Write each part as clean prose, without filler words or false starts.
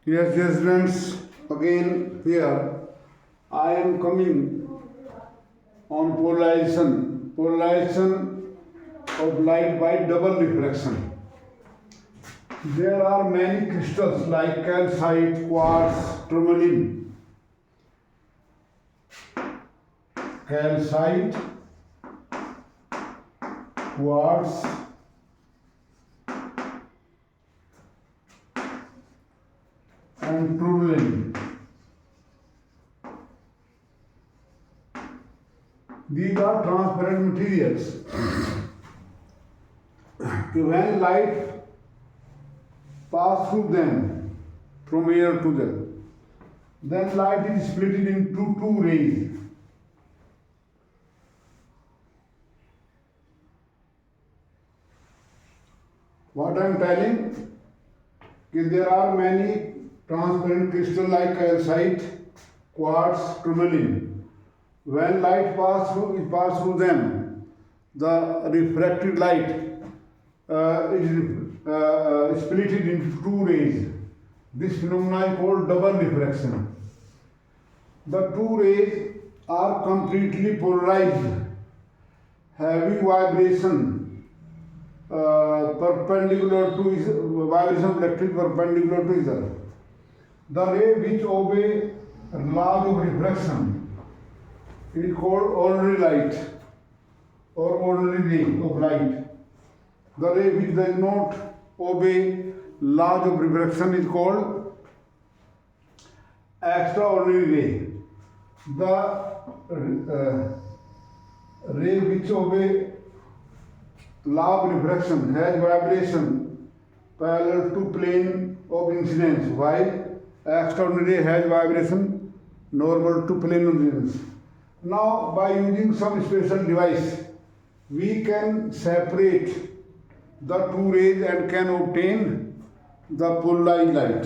Yes, friends. Again, here I am coming on polarization. Polarization of light by double refraction. There are many crystals like calcite, quartz, tourmaline. Calcite, quartz, and tourmaline. These are transparent materials. When light passes through them from air to them, then light is split into two rays. What I am telling is there are many transparent crystals like calcite, quartz, tourmaline. When light pass through them, the refracted light is split into two rays. This phenomenon is called double refraction. The two rays are completely polarized, having vibration perpendicular to vibration of electric perpendicular to each other. The ray which obey law of refraction is called ordinary light or ordinary ray of light. The ray which does not obey laws of refraction is called extraordinary ray. The ray which obey law of refraction has vibration parallel to plane of incidence, while extraordinary ray has vibration normal to plane of incidence. Now, by using some special device, we can separate the two rays and can obtain the polarized light.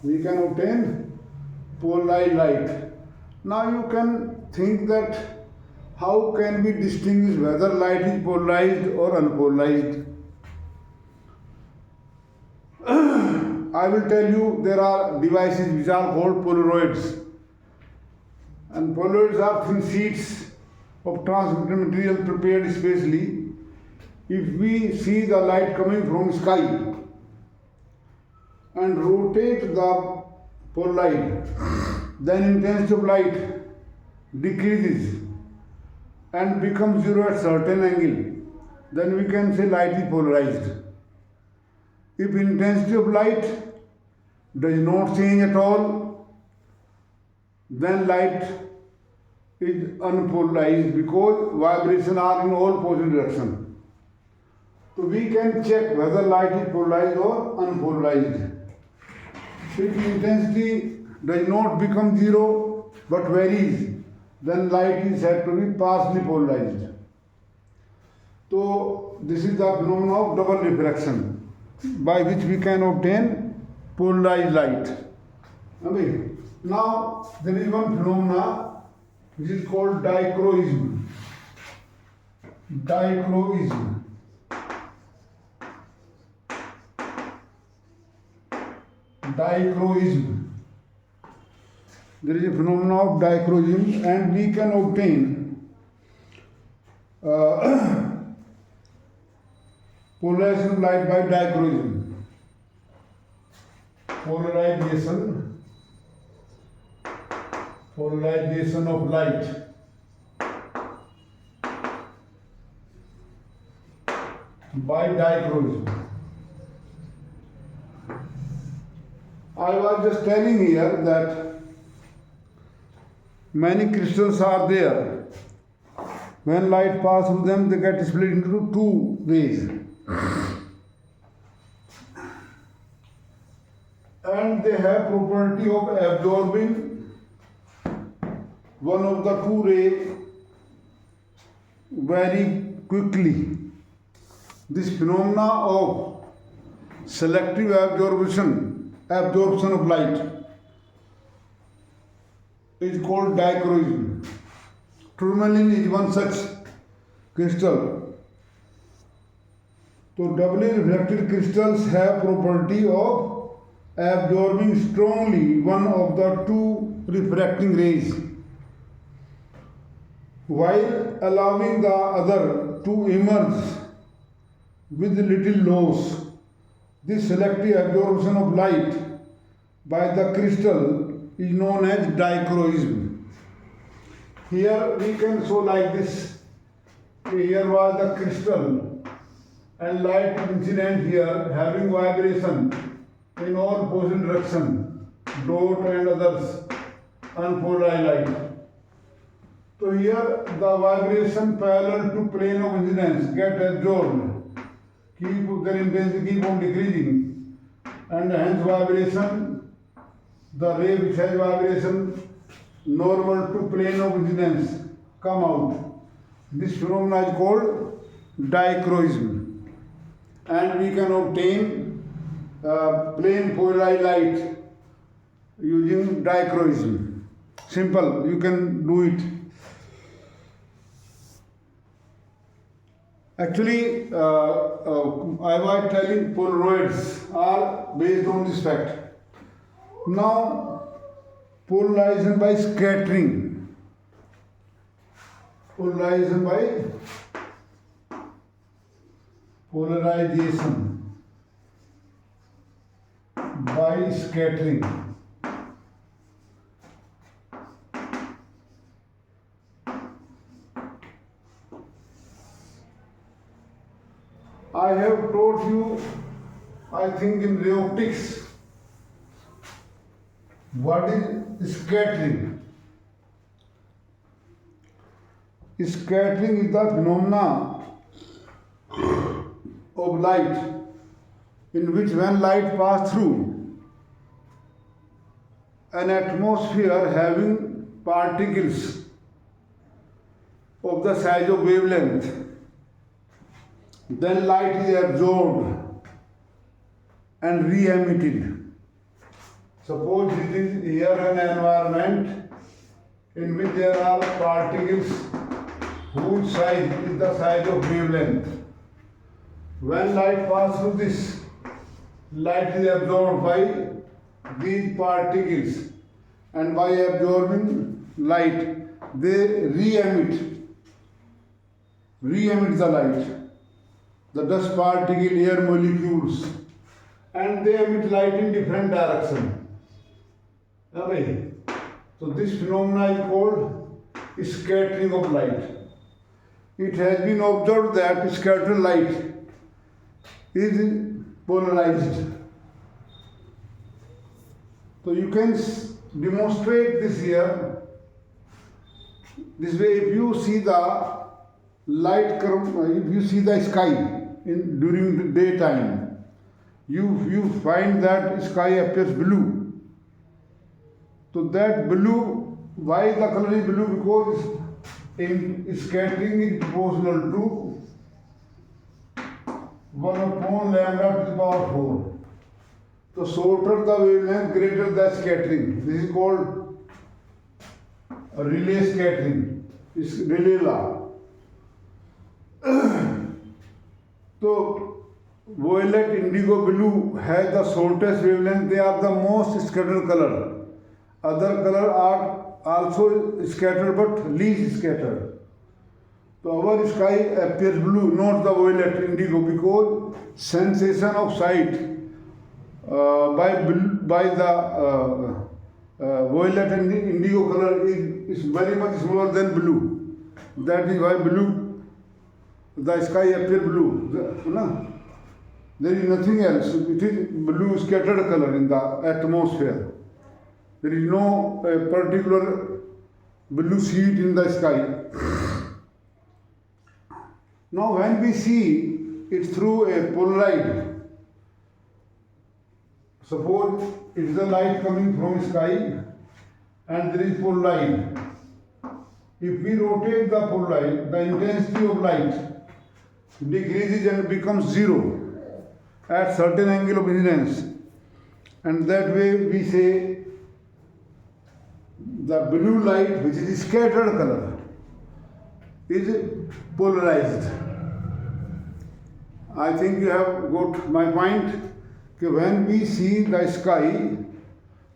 We can obtain polarized light. Now, you can think that how can we distinguish whether light is polarized or unpolarized? I will tell you there are devices which are called Polaroids. And Polaroids are thin sheets of transmitted material prepared specially. If we see the light coming from sky and rotate the Polaroid, then intensity of light decreases and becomes zero at certain angle. Then we can say light is polarized. If intensity of light does not change at all, then light is unpolarized because vibrations are in all positive direction. So we can check whether light is polarized or unpolarized. If intensity does not become zero but varies, then light is said to be partially polarized. So this is the phenomenon of double refraction by which we can obtain polarized light. Okay. Now there is one phenomena which is called dichroism. Dichroism. Dichroism. There is a phenomenon of dichroism, and we can obtain polarization of light by dichroism. Polarization of light by dichroism. I was just telling here that many crystals are there. When light passes through them, they get split into two rays. And they have property of absorbing one of the two rays very quickly. This phenomena of selective absorption of light is called dichroism. Tourmaline is one such crystal. So doubly refracted crystals have property of absorbing strongly one of the two refracting rays while allowing the other to emerge with little loss. This selective absorption of light by the crystal is known as dichroism. Here we can show like this. Here was the crystal and light incident here having vibration in all possible direction, dot and others, unpolarized light. So here the vibration parallel to plane of incidence get absorbed, keep their intensity keep on decreasing, and hence vibration, the ray which has vibration normal to plane of incidence come out. This phenomenon is called dichroism, and we can obtain plane polarized light using dichroism. Simple, you can do it. Actually, I was telling Polaroids are based on this fact. Now, polarization by scattering. Polarization by scattering. I have taught you, I think in ray optics, what is scattering. Scattering is the phenomena of light in which when light passes through an atmosphere having particles of the size of wavelength, then light is absorbed and re-emitted. Suppose it is here an environment in which there are particles whose size is the size of wavelength. When light passes through this, light is absorbed by these particles, and by absorbing light, they re-emit the light. The dust particle, air molecules, and they emit light in different direction. Okay. So this phenomena is called scattering of light. It has been observed that scattered light is polarized. So you can demonstrate this here. This way, if you see the light curve, if you see the sky during the daytime, you find that sky appears blue. So that blue, why the color is blue? Because in scattering is proportional to 1 upon lambda to the power 4. So shorter the wavelength, greater the scattering. This is called relay scattering. It's relay law. So violet, indigo, blue has the shortest wavelength. They are the most scattered color. Other color are also scattered but least scattered. So our sky appears blue, not the violet, indigo, because sensation of sight by the violet and indigo color is very much smaller than blue. That is why blue, the sky appears blue. There is nothing else. It is blue scattered color in the atmosphere. There is no particular blue sheet in the sky. Now when we see it through a polarized, suppose it is the light coming from sky and there is polarized. If we rotate the polarized, the intensity of light decreases and becomes zero at certain angle of incidence, and that way we say the blue light, which is scattered color, is polarized. I think you have got my point. when we see the sky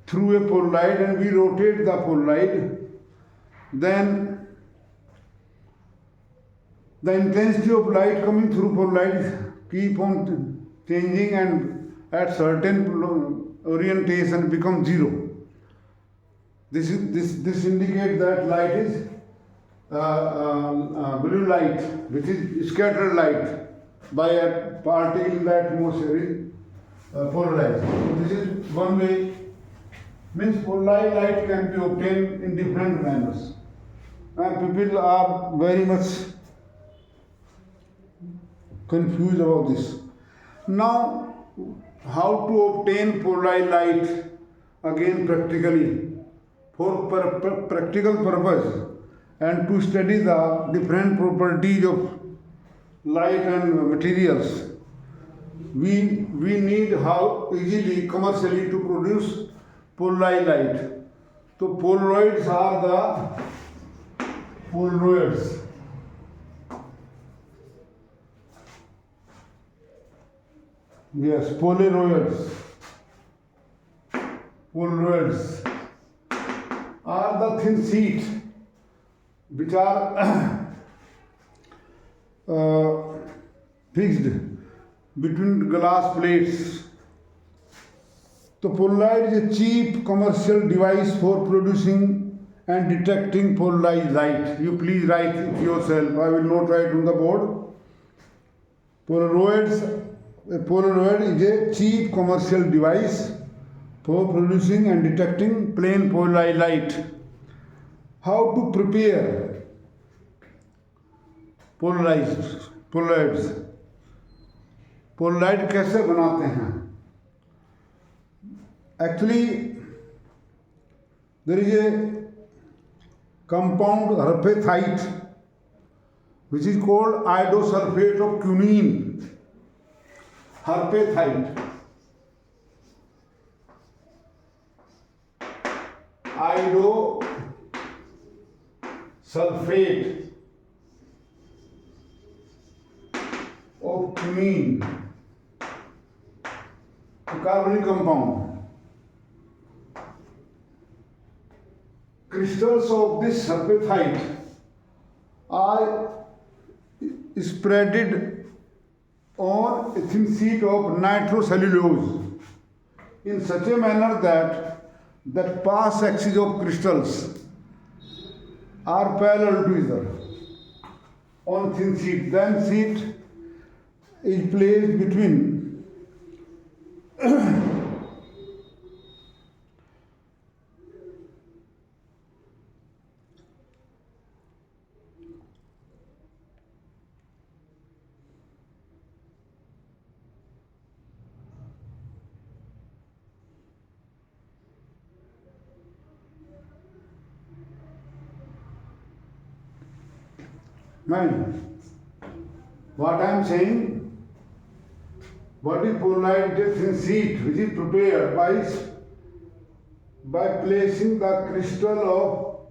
through a Polaroid and we rotate the Polaroid, then the intensity of light coming through Polaroid keep on changing and at certain orientation become zero. This indicates that light is blue light, which is scattered light by a particle in the atmosphere is polarized. So this is one way. Means polarized light can be obtained in different manners, and people are very much confused about this. Now, how to obtain polarized light again practically for practical purpose and to study the different properties of light and materials. We need how easily commercially to produce polarized light. So Polaroids are the Polaroids. Yes, Polaroids. Polaroids are the thin sheets which are fixed between glass plates. The Polaroid is a cheap commercial device for producing and detecting polarized light. You please write it yourself. I will not write on the board. A Polaroid is a cheap commercial device for producing and detecting plain polarized light. How to prepare Polaroids? Polaroid कैसे बनाते हैं? Actually, there is a compound herpethite which is called iodosulfate of quinine. Herpethite. Iodosulfate of quinine. A carbonic compound. Crystals of this herpethite are spreaded on a thin sheet of nitrocellulose in such a manner that pass axes of crystals are parallel to each other on thin sheet. Then sheet is placed between what I am saying, what is polarized thin sheet which is prepared by placing the crystal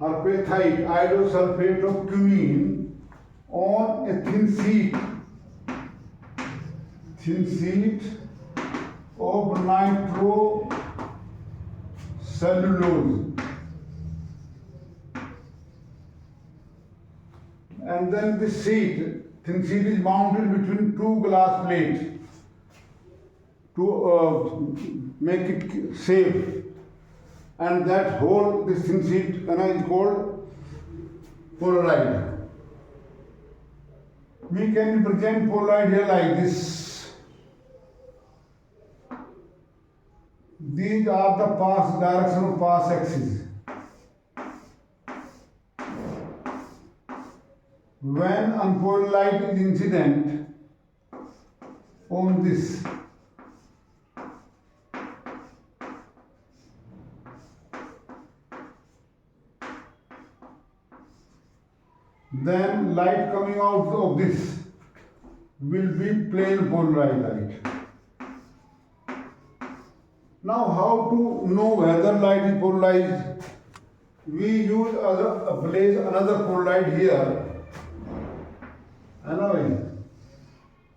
of herpethite iodosulfate of quinine on a thin sheet of nitrocellulose. And then this thin sheet is mounted between two glass plates to make it safe. And that whole, this thin sheet is called Polaroid. We can represent Polaroid here like this. These are the direction of pass axes. When unpolarized light is incident on this, then light coming out of this will be plain polarized light. Now, how to know whether light is polarized? We use place another Polaroid here.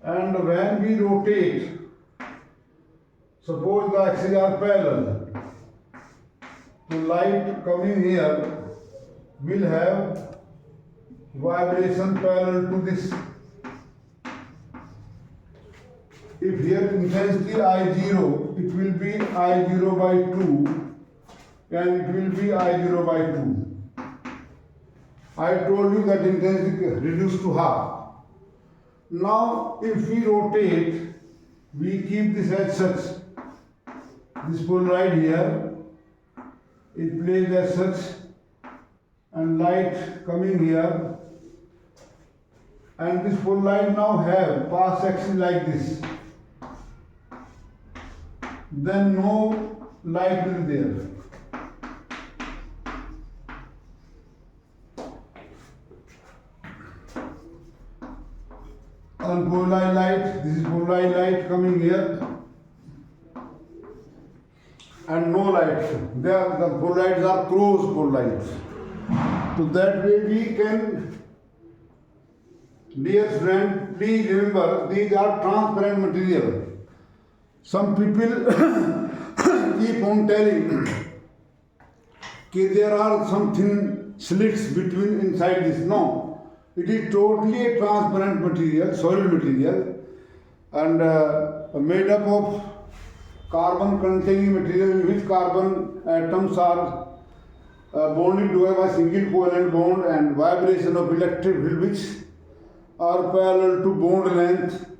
And when we rotate Suppose the axes are parallel. So light coming here will have vibration parallel to this. If here intensity I0, it will be I0 by 2 and it will be I0 by 2. I told you that intensity reduced to half. Now if we rotate, we keep this as such. This Polaroid here is placed as such and light coming here, and this Polaroid now have pass axis like this. Then no light will be there. And Polaroid light, this is Polaroid light coming here, and no light. The Polaroids are closed Polaroids. So that way we can, dear friend, please remember these are transparent material. Some people keep on telling that there are some thin slits between inside this. No, it is totally a transparent material, solid material, and made up of carbon containing material in which carbon atoms are bonded together by single covalent bond, and vibration of electric field which are parallel to bond length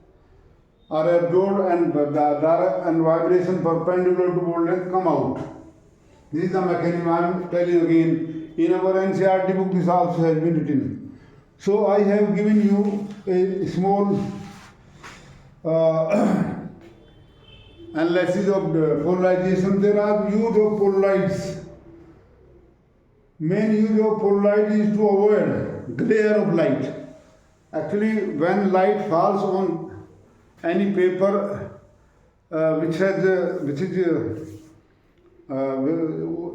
are absorbed, and direct and vibration perpendicular to bond length come out. This is the mechanism I am telling again. In our NCERT book this also has been written. So I have given you a small analysis of the polarization. There are use of Polaroids. Main use of Polaroid is to avoid glare of light. Actually, when light falls on any paper which is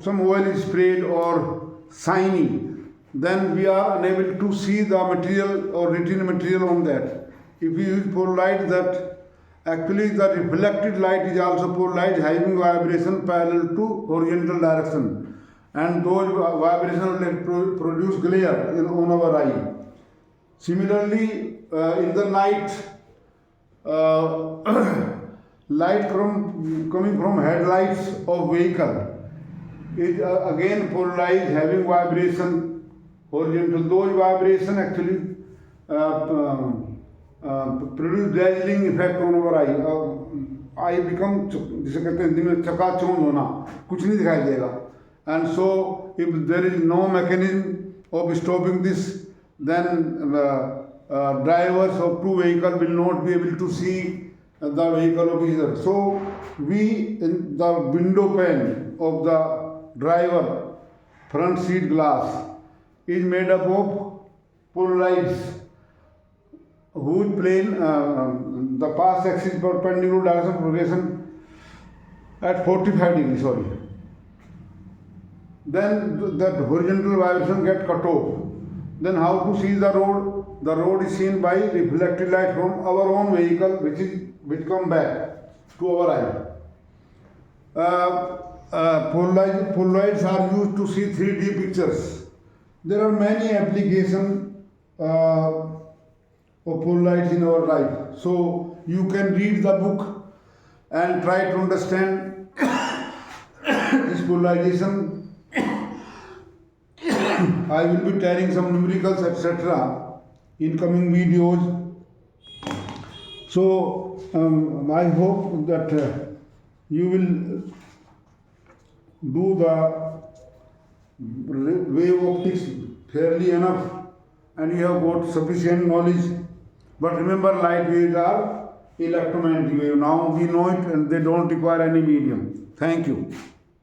some oil is sprayed or shiny, then we are unable to see the material or written material on that. If we use Polaroid, that actually the reflected light is also Polaroid having vibration parallel to horizontal direction, and those vibrations will produce glare on our eye. Similarly, in the night, light coming from headlights of vehicle is again polarized, having vibration horizontal. Those vibration actually produce dazzling effect on our eye. Eye become, जिसे कहते हैं दिन में चकाचौंध होना, कुछ नहीं दिखाई देगा. And so if there is no mechanism of stopping this, then drivers of two vehicles will not be able to see the vehicle of each other. So we, in the window pane of the driver front seat glass is made up of Polaroids, whose plane the pass axis perpendicular direction progression at 45 degrees. Sorry. Then that horizontal vibration get cut off. Then how to see the road? The road is seen by reflected light from our own vehicle, which come back to our eye. Polaroids are used to see 3D pictures. There are many applications of Polaroids in our life. So you can read the book and try to understand this polarization. I will be telling some numericals, etc. in coming videos. So I hope that you will do the wave optics fairly enough and you have got sufficient knowledge. But remember, light waves are electromagnetic wave. Now we know it and they don't require any medium. Thank you.